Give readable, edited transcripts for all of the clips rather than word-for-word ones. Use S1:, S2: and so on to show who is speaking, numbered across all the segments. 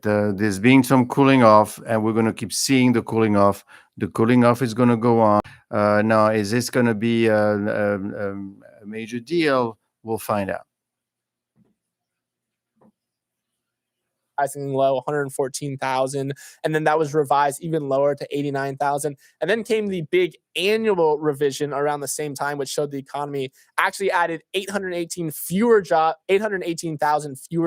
S1: There's been some cooling off, and we're going to keep seeing the cooling off. The cooling off is going to go on. Now, is this going to be a major deal? We'll find out.
S2: Rising low 114,000, and then that was revised even lower to 89,000. And then came the big annual revision around the same time, which showed the economy actually added 818,000 fewer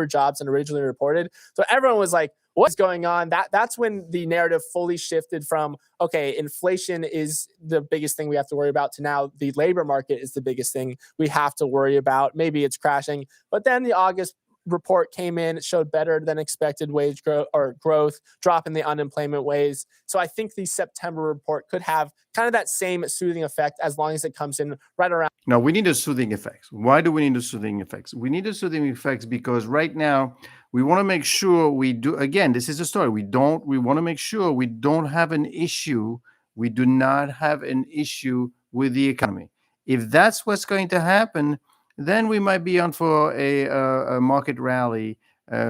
S2: jobs than originally reported. So everyone was like, what's going on? That's when the narrative fully shifted from, okay, inflation is the biggest thing we have to worry about, to now the labor market is the biggest thing we have to worry about. Maybe it's crashing. But then the August report came in, it showed better than expected wage growth, drop in the unemployment ways. So I think the September report could have kind of that same soothing effect as long as it comes in right around.
S1: No, we need a soothing effects. Why do we need the soothing effects? We need the soothing effects because right now we want to make sure we do, again, this is the story. We want to make sure we don't have an issue. We do not have an issue with the economy. If that's what's going to happen, then we might be on for a market rally,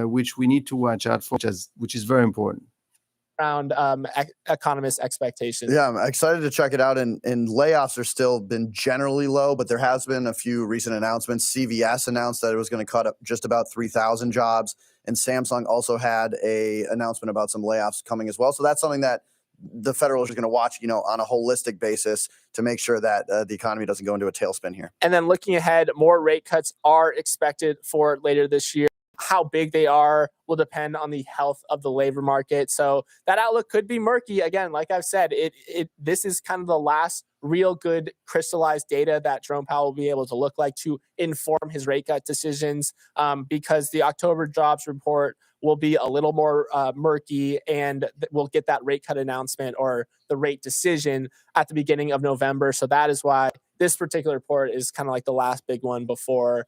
S1: which we need to watch out for, which is very important.
S2: Around economist expectations.
S3: Yeah, I'm excited to check it out. And layoffs are still been generally low, but there has been a few recent announcements. CVS announced that it was going to cut up just about 3,000 jobs, and Samsung also had a announcement about some layoffs coming as well. So that's something that the Federal is going to watch, on a holistic basis to make sure that the economy doesn't go into a tailspin here.
S2: And then looking ahead, more rate cuts are expected for later this year. How big they are will depend on the health of the labor market. So that outlook could be murky. Again, like I've said, this is kind of the last real good crystallized data that Jerome Powell will be able to look like to inform his rate cut decisions, because the October jobs report will be a little more murky, and we'll get that rate cut announcement or the rate decision at the beginning of November. So that is why this particular report is kind of like the last big one before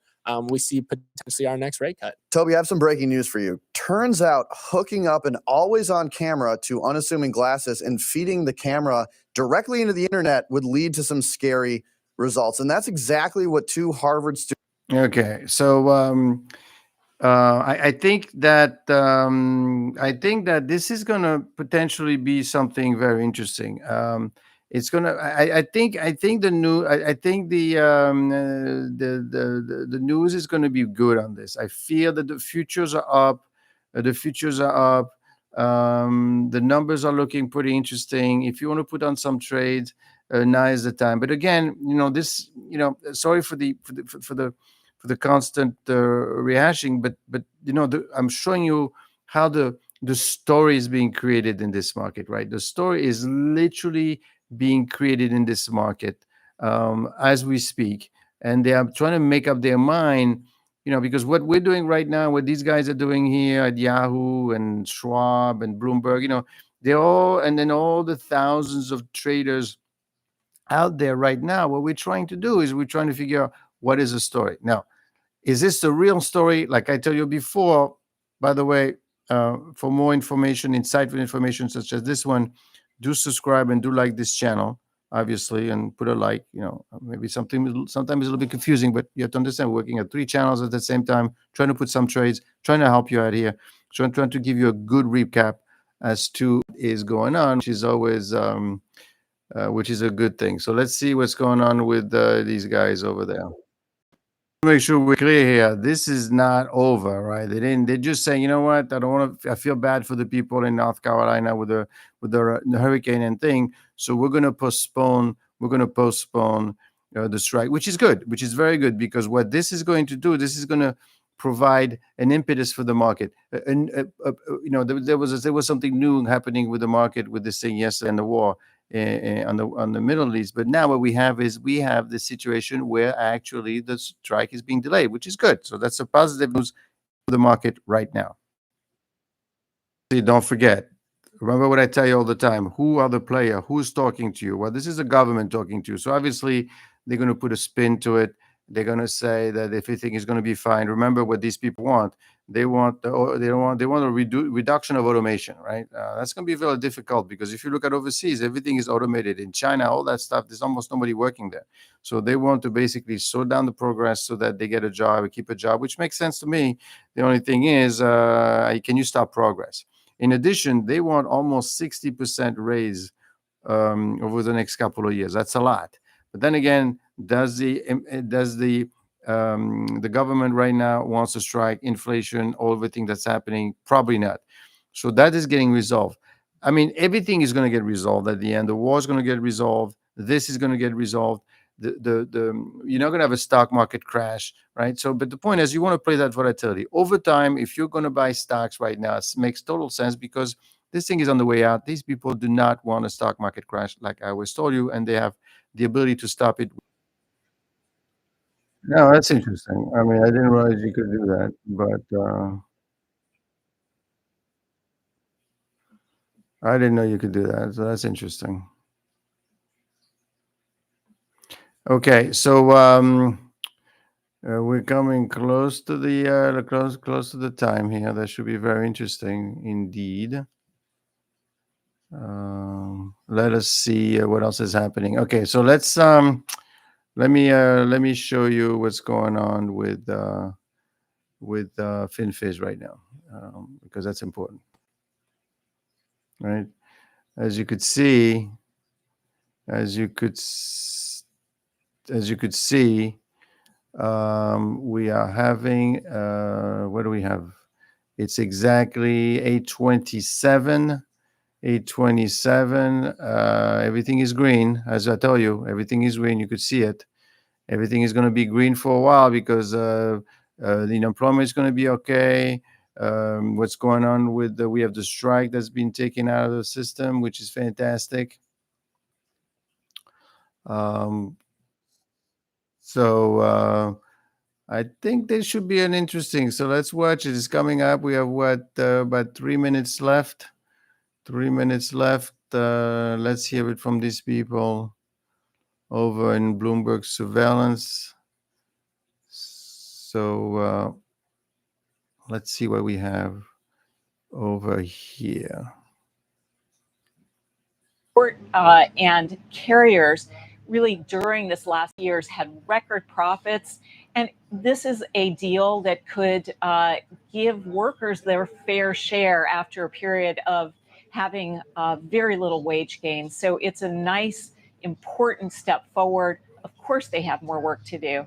S2: we see potentially our next rate cut.
S3: Toby, I have some breaking news for you. Turns out hooking up an always-on camera to unassuming glasses and feeding the camera directly into the internet would lead to some scary results. And that's exactly what two Harvard students...
S1: Okay, so I think that this is going to potentially be something very interesting. It's gonna. I think the news is going to be good on this. I feel that the futures are up. The numbers are looking pretty interesting. If you want to put on some trades, now is the time. But again, sorry for the constant rehashing, but I'm showing you how the story is being created in this market, right? The story is literally being created in this market as we speak, and they are trying to make up their mind, because what we're doing right now, what these guys are doing here at Yahoo and Schwab and Bloomberg, they're all, and then all the thousands of traders out there right now, what we're trying to do is we're trying to figure out what is the story. Now, is this the real story? Like I tell you before, by the way, for more information, insightful information such as this one, do subscribe and do like this channel, obviously, and put a like. Maybe sometimes it's a little bit confusing, but you have to understand we're working at 3 channels at the same time, trying to put some trades, trying to help you out here. So I'm trying to give you a good recap as to what is going on, which is always, which is a good thing. So let's see what's going on with these guys over there. Make sure we're clear here. This is not over, right? They're just saying, you know what? I feel bad for the people in North Carolina with the hurricane and thing. So we're going to postpone the strike, which is good, which is very good, because what this is going to do, this is going to provide an impetus for the market. There was something new happening with the market with this thing yesterday in the war on the Middle East, but now what we have is the situation where actually the strike is being delayed, which is good. So that's a positive news for the market right now. Don't forget, remember what I tell you all the time: who are the player? Who's talking to you? Well, this is the government talking to you. So obviously they're going to put a spin to it. They're going to say that everything is going to be fine. Remember what these people want. they want a reduction of automation, right? That's going to be very difficult because if you look at overseas, everything is automated. In China, all that stuff, there's almost nobody working there. So they want to basically slow down the progress so that they get a job, keep a job, which makes sense to me. The only thing is, can you stop progress? In addition, they want almost 60% raise over the next couple of years. That's a lot. But then again, does the government right now wants to strike inflation, all everything that's happening? Probably not. So that is getting resolved. I mean, everything is going to get resolved at the end. The war is going to get resolved. This is going to get resolved. You're not going to have a stock market crash, right? So, but the point is, you want to play that volatility over time. If you're going to buy stocks right now, it makes total sense because this thing is on the way out. These people do not want a stock market crash, like I always told you, and they have the ability to stop it. No, that's interesting. I mean, I didn't realize you could do that, but I didn't know you could do that. So that's interesting. Okay, so we're coming close to the close to the time here. That should be very interesting indeed. Let us see what else is happening. Okay, so let's let me show you what's going on with FinFiz right now, because that's important, right? As you could see, as you could see, we are having what do we have? It's exactly 8:27. 8:27. Everything is green, as I tell you. Everything is green. You could see it. Everything is going to be green for a while because the unemployment is going to be okay. What's going on with we have the strike that's been taken out of the system, which is fantastic. So I think there should be an interesting. So let's watch it. It's coming up. We have about 3 minutes left. 3 minutes left. Let's hear it from these people over in Bloomberg surveillance. So let's see what we have over here.
S4: And carriers really during this last year's had record profits. And this is a deal that could give workers their fair share after a period of having very little wage gain. So it's a nice, important step forward. Of course, they have more work to do.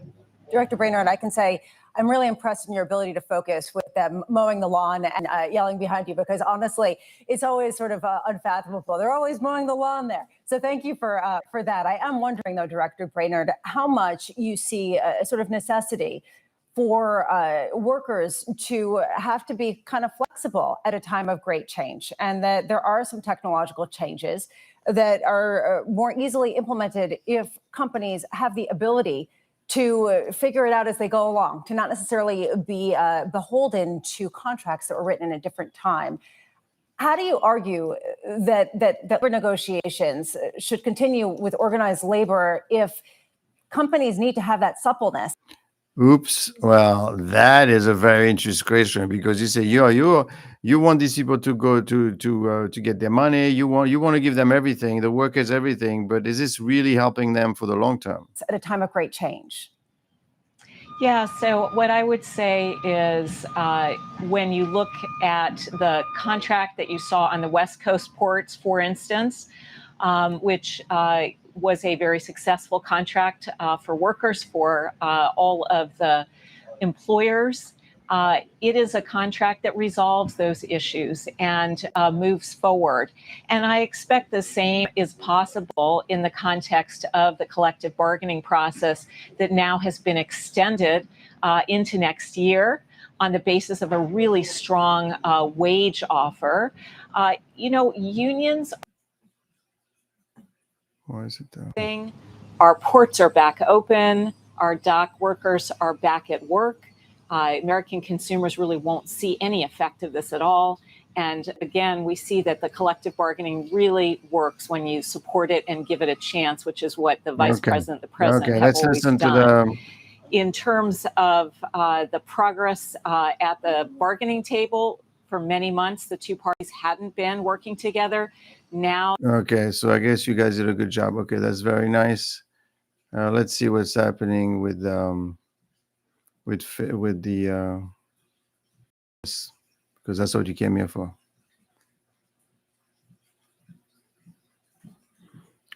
S5: Director Brainard, I can say I'm really impressed in your ability to focus with them mowing the lawn and yelling behind you, because honestly, it's always sort of unfathomable. They're always mowing the lawn there. So thank you for that. I am wondering, though, Director Brainard, how much you see a sort of necessity for workers to have to be kind of flexible at a time of great change, and that there are some technological changes that are more easily implemented if companies have the ability to figure it out as they go along, to not necessarily be beholden to contracts that were written in a different time. How do you argue that labor negotiations should continue with organized labor if companies need to have that suppleness?
S1: Oops. Well, that is a very interesting question, because you say you want these people to go to get their money. You want to give them everything, the workers everything, but is this really helping them for the long term?
S5: At a time of great change.
S4: Yeah, so what I would say is when you look at the contract that you saw on the West Coast ports, for instance, which was a very successful contract for workers, for all of the employers. It is a contract that resolves those issues and moves forward. And I expect the same is possible in the context of the collective bargaining process that now has been extended into next year on the basis of a really strong wage offer. Unions.
S1: Why is it though?
S4: Our ports are back open. Our dock workers are back at work. American consumers really won't see any effect of this at all. And again, we see that the collective bargaining really works when you support it and give it a chance, which is what the vice president, the president, have
S1: let's
S4: always
S1: listen
S4: done.
S1: to
S4: in terms of the progress at the bargaining table, for many months, the two parties hadn't been working together. Now,
S1: Okay, so I guess you guys did a good job. Okay, that's very nice. Let's see what's happening with the because that's what you came here for.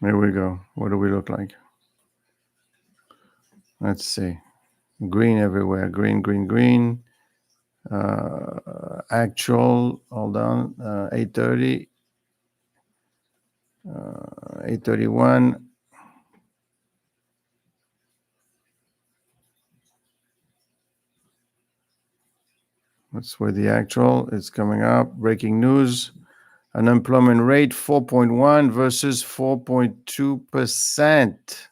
S1: Here we go. What do we look like? Let's see. Green everywhere. Green, green, green. Actual, hold on. 830. 831. That's where the actual is coming up. Breaking news. Unemployment rate 4.1 versus 4.2%.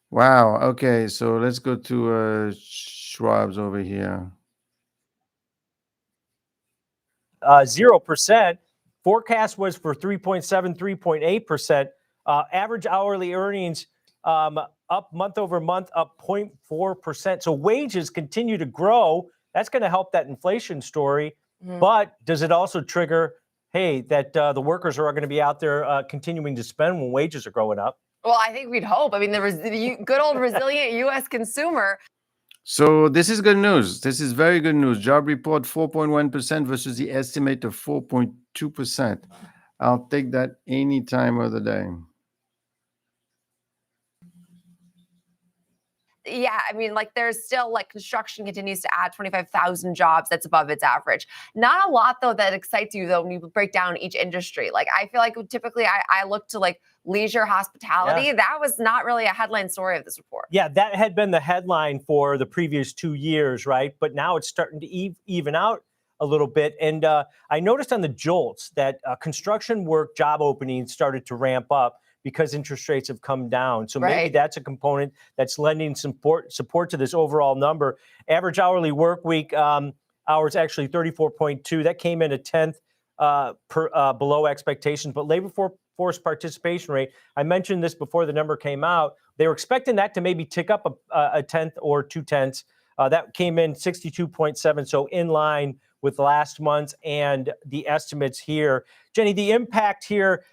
S1: Wow. Okay, so let's go to Schwab's over here.
S6: 0%. Forecast was for 3.7, 3.8%. Average hourly earnings up month over month, up 0.4%. So wages continue to grow. That's going to help that inflation story. Mm-hmm. But does it also trigger, hey, that the workers are going to be out there continuing to spend when wages are going up?
S7: Well, I think we'd hope. I mean, the good old resilient U.S. consumer.
S1: So this is good news. This is very good news. Job report 4.1% versus the estimate of 4.2%. I'll take that any time of the day.
S7: Yeah, I mean, like there's still like construction continues to add 25,000 jobs. That's above its average. Not a lot, though, that excites you, though, when you break down each industry. Like I feel like typically I look to like leisure, hospitality. Yeah. That was not really a headline story of this report.
S6: Yeah, that had been the headline for the previous 2 years, right? But now it's starting to even out a little bit. And I noticed on the JOLTS that construction work job openings started to ramp up because interest rates have come down. So maybe that's a component that's lending support to this overall number. Average hourly work week hours actually 34.2. That came in a tenth below expectations. But labor force participation rate, I mentioned this before the number came out. They were expecting that to maybe tick up a tenth or 2/10. That came in 62.7. So in line with last month's and the estimates here. Jenny, the impact here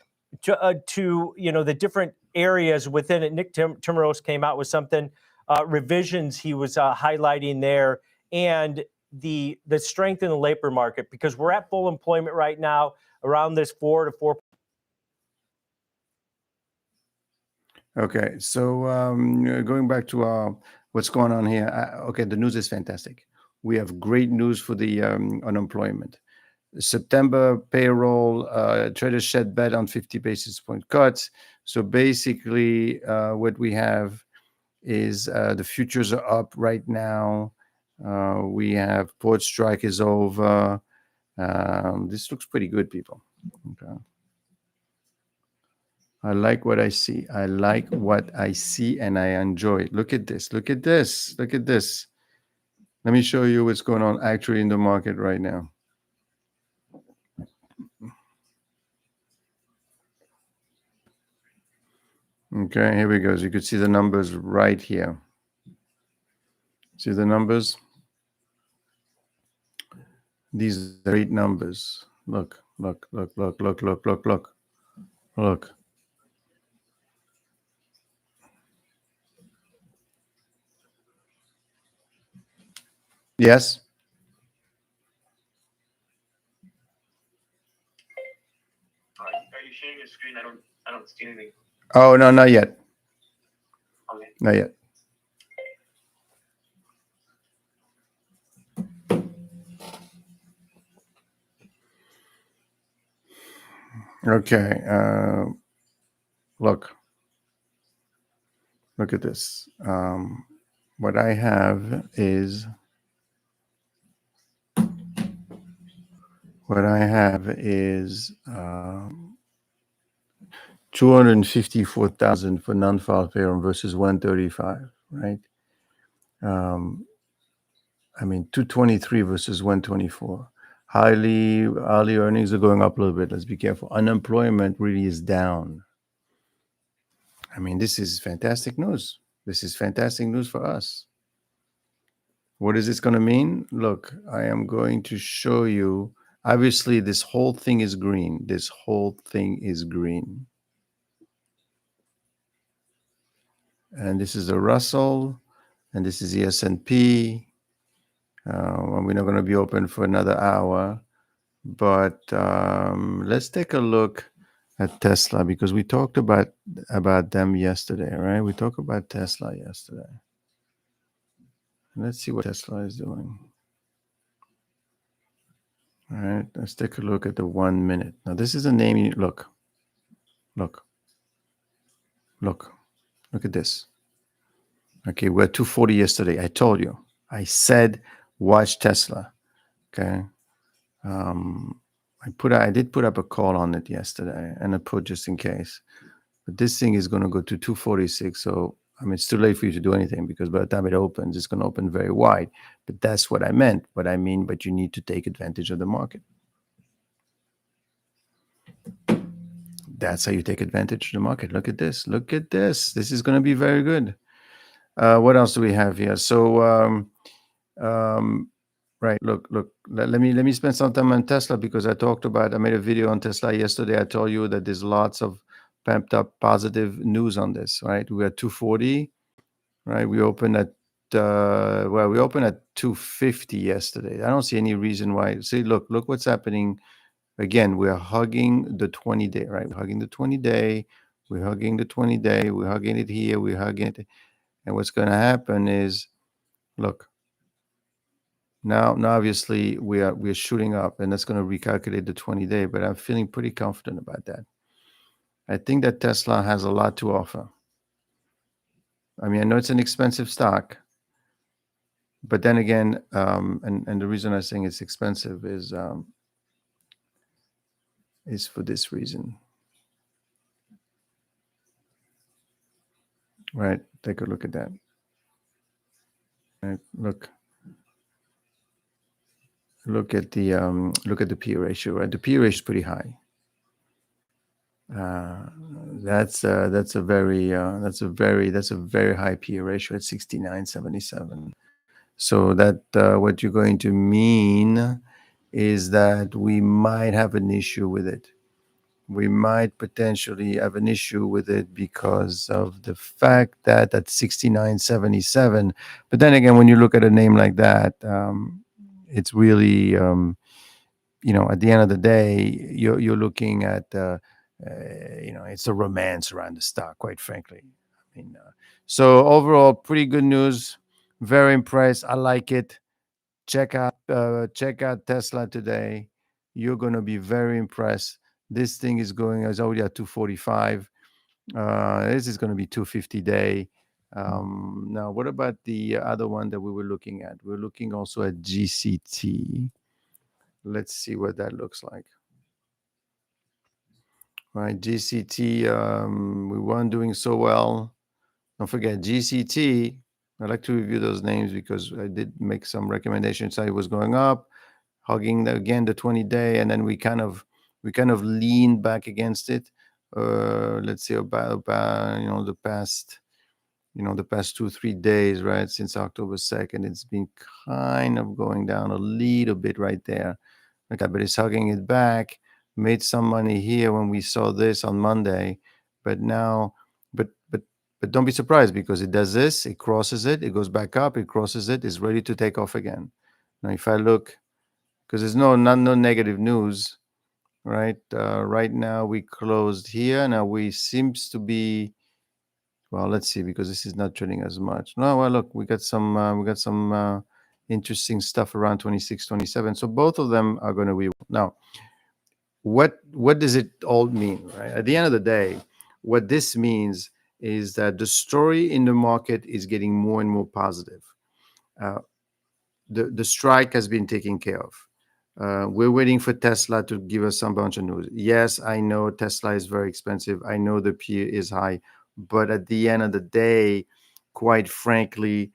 S6: to the different areas within it. Nick Timmeros came out with something revisions he was highlighting there, and the strength in the labor market, because we're at full employment right now around this 4 to 4.
S1: Okay, so going back to what's going on here. Okay, the news is fantastic. We have great news for the unemployment. September payroll, traders shed bet on 50 basis point cuts. So basically, what we have is the futures are up right now. We have port strike is over. This looks pretty good, people. Okay. I like what I see. I like what I see, and I enjoy it. Look at this. Look at this. Look at this. Let me show you what's going on actually in the market right now. Okay, here we go. So you could see the numbers right here. See the numbers? These are great numbers. Look, look, look, look, look, look, look, look, look. Yes?
S8: Are you sharing your screen? I don't see anything.
S1: Oh, no, not yet.
S8: Okay.
S1: Not yet. Okay. Look at this. What I have is 254,000 for non-filed payroll versus 135, right? I mean, 223 versus 124. Hourly earnings are going up a little bit. Let's be careful. Unemployment really is down. I mean, this is fantastic news. This is fantastic news for us. What is this going to mean? Look, I am going to show you. Obviously, this whole thing is green. This whole thing is green. And this is a Russell, and this is the S&P. We're not going to be open for another hour, but let's take a look at Tesla because we talked about them yesterday, right? We talked about Tesla yesterday. Let's see what Tesla is doing. All right, let's take a look at the 1 minute. Now, this is a name you look at this. Okay, we're at 240 yesterday. I told you. I said, watch Tesla. Okay. I did put up a call on it yesterday and a put just in case. But this thing is going to go to 246. So, I mean, it's too late for you to do anything because by the time it opens, it's going to open very wide. But that's what I meant. But you need to take advantage of the market. That's how you take advantage of the market. Look at this. Look at this. This is going to be very good. What else do we have here? So, right. Look. Let me spend some time on Tesla because I made a video on Tesla yesterday. I told you that there's lots of pumped up positive news on this. Right. We are 240. Right. We opened at 250 yesterday. I don't see any reason why. See, look what's happening. Again, we're hugging the 20-day, right? We're hugging the 20-day. We're hugging the 20-day. We're hugging it here. We're hugging it. And what's going to happen is, look, now obviously we're shooting up, and that's going to recalculate the 20-day. But I'm feeling pretty confident about that. I think that Tesla has a lot to offer. I mean, I know it's an expensive stock, but then again, and the reason I'm saying it's expensive is for this reason. Right? Take a look at that. Right? Look at the P ratio. Right? The P ratio is pretty high. That's a very high P ratio at 69.77. So that what you're going to mean is that we might have an issue with it. We might potentially have an issue with it because of the fact that at 69.77. But then again, when you look at a name like that, it's really, at the end of the day, you're looking at, it's a romance around the stock, quite frankly. I mean, so overall, pretty good news. Very impressed. I like it. Check out Tesla today. You're going to be very impressed. This thing is already at 245. This is going to be 250 day. Now, what about the other one that we were looking at? We're looking also at GCT. Let's see what that looks like. Right, GCT, we weren't doing so well. Don't forget GCT. I like to review those names because I did make some recommendations. How it was going up, hugging the 20-day, and then we kind of leaned back against it. Let's say about the past 2-3 days, right, since October 2nd, it's been kind of going down a little bit right there. Okay, but it's hugging it back. Made some money here when we saw this on Monday, but now, but don't be surprised because it does this, it crosses it, it goes back up, it crosses it, it's ready to take off again. Now, if I look, because there's no negative news, right? Right now we closed here. Now we seems to be, well, let's see, because this is not trading as much. No, well, look, we got some interesting stuff around 26, 27. So both of them are going to be now. What does it all mean, right? At the end of the day, what this means is that the story in the market is getting more and more positive. The strike has been taken care of. We're waiting for Tesla to give us some bunch of news. Yes, I know Tesla is very expensive. I know the P is high, but at the end of the day, quite frankly,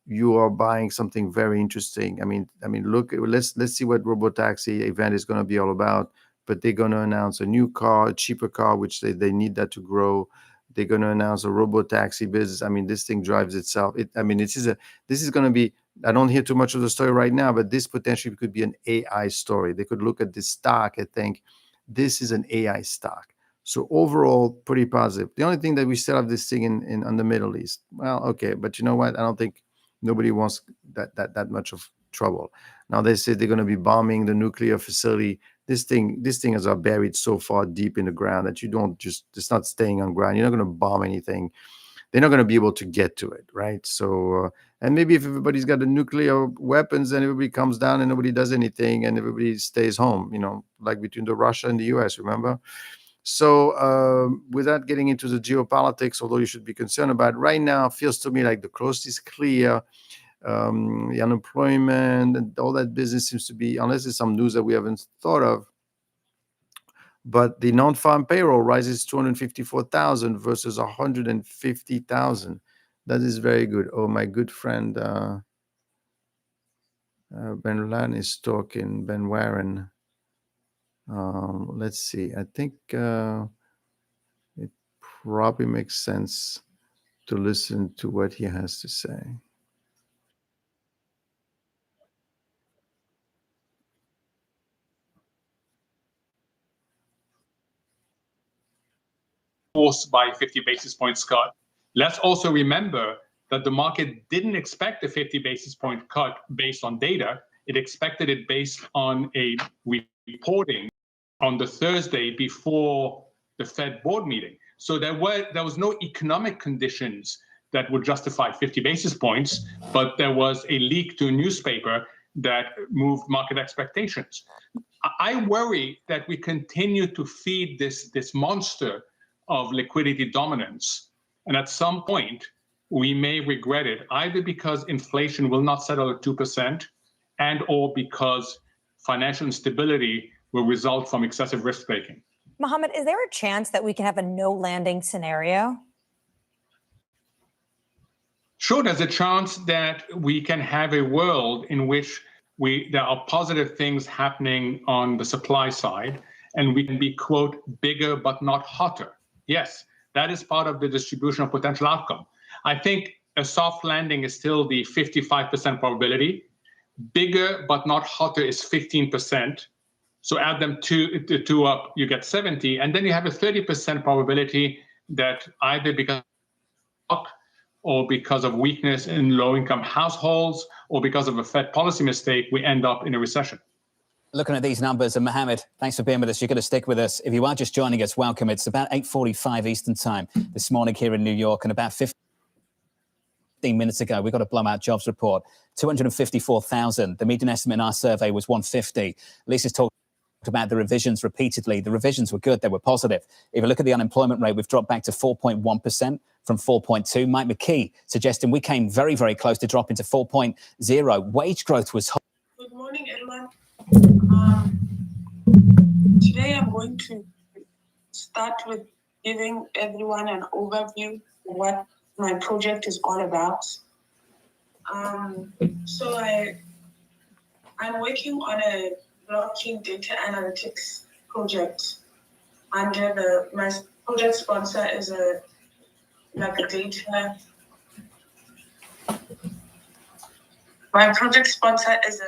S1: you are buying something very interesting. I mean, look, let's see what Robotaxi event is going to be all about. But they're going to announce a new car, a cheaper car, which they need that to grow. They're going to announce a robo-taxi business. I mean, this thing drives itself. This is going to be, I don't hear too much of the story right now, but this potentially could be an AI story. They could look at this stock and think, this is an AI stock. So overall, pretty positive. The only thing that we still have this thing in on the Middle East. Well, okay, but you know what? I don't think nobody wants that much of trouble. Now they say they're going to be bombing the nuclear facility. This thing is buried so far deep in the ground that it's not staying on ground. You're not going to bomb anything. They're not going to be able to get to it, right? So, and maybe if everybody's got the nuclear weapons, then everybody comes down and nobody does anything and everybody stays home, like between the Russia and the US, remember? So without getting into the geopolitics, although you should be concerned about it, right now, it feels to me like the coast is clear. The unemployment and all that business seems to be, unless it's some news that we haven't thought of, but the non-farm payroll rises 254,000 versus 150,000. That is very good. Oh, my good friend Ben Lan is talking, Ben Warren. Let's see. I think it probably makes sense to listen to what he has to say.
S9: Forced by 50 basis points cut. Let's also remember that the market didn't expect a 50 basis point cut based on data. It expected it based on a reporting on the Thursday before the Fed board meeting. So there was no economic conditions that would justify 50 basis points, but there was a leak to a newspaper that moved market expectations. I worry that we continue to feed this monster of liquidity dominance. And at some point, we may regret it, either because inflation will not settle at 2% and or because financial instability will result from excessive risk-taking.
S10: Mohammed, is there a chance that we can have a no landing scenario?
S9: Sure, there's a chance that we can have a world in which there are positive things happening on the supply side, and we can be, quote, bigger but not hotter. Yes, that is part of the distribution of potential outcome. I think a soft landing is still the 55% probability. Bigger but not hotter is 15%. So add them two up, you get 70. And then you have a 30% probability that either because of or because of weakness in low-income households or because of a Fed policy mistake, we end up in a recession.
S11: Looking at these numbers, and Mohammed, thanks for being with us. You're going to stick with us. If you are just joining us, welcome. It's about 8:45 Eastern time this morning here in New York, and about 15 minutes ago, we got a blowout jobs report, 254,000. The median estimate in our survey was 150. Lisa's talked about the revisions repeatedly. The revisions were good. They were positive. If you look at the unemployment rate, we've dropped back to 4.1% from 4.2. Mike McKee suggesting we came very, very close to dropping to 4.0. Wage growth was high.
S12: Good morning, everyone. Today I'm going to start with giving everyone an overview of what my project is all about. So I'm working on a blockchain data analytics project under my project sponsor is a data. My project sponsor is a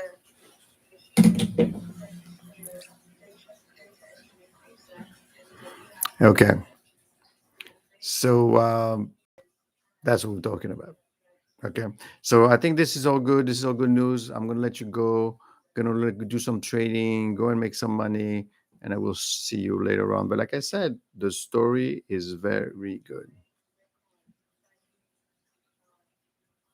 S1: Okay. So that's what we're talking about. Okay. So I think this is all good. This is all good news. I'm going to let you go. Going to let you do some trading, go and make some money, and I will see you later on. But like I said, the story is very good.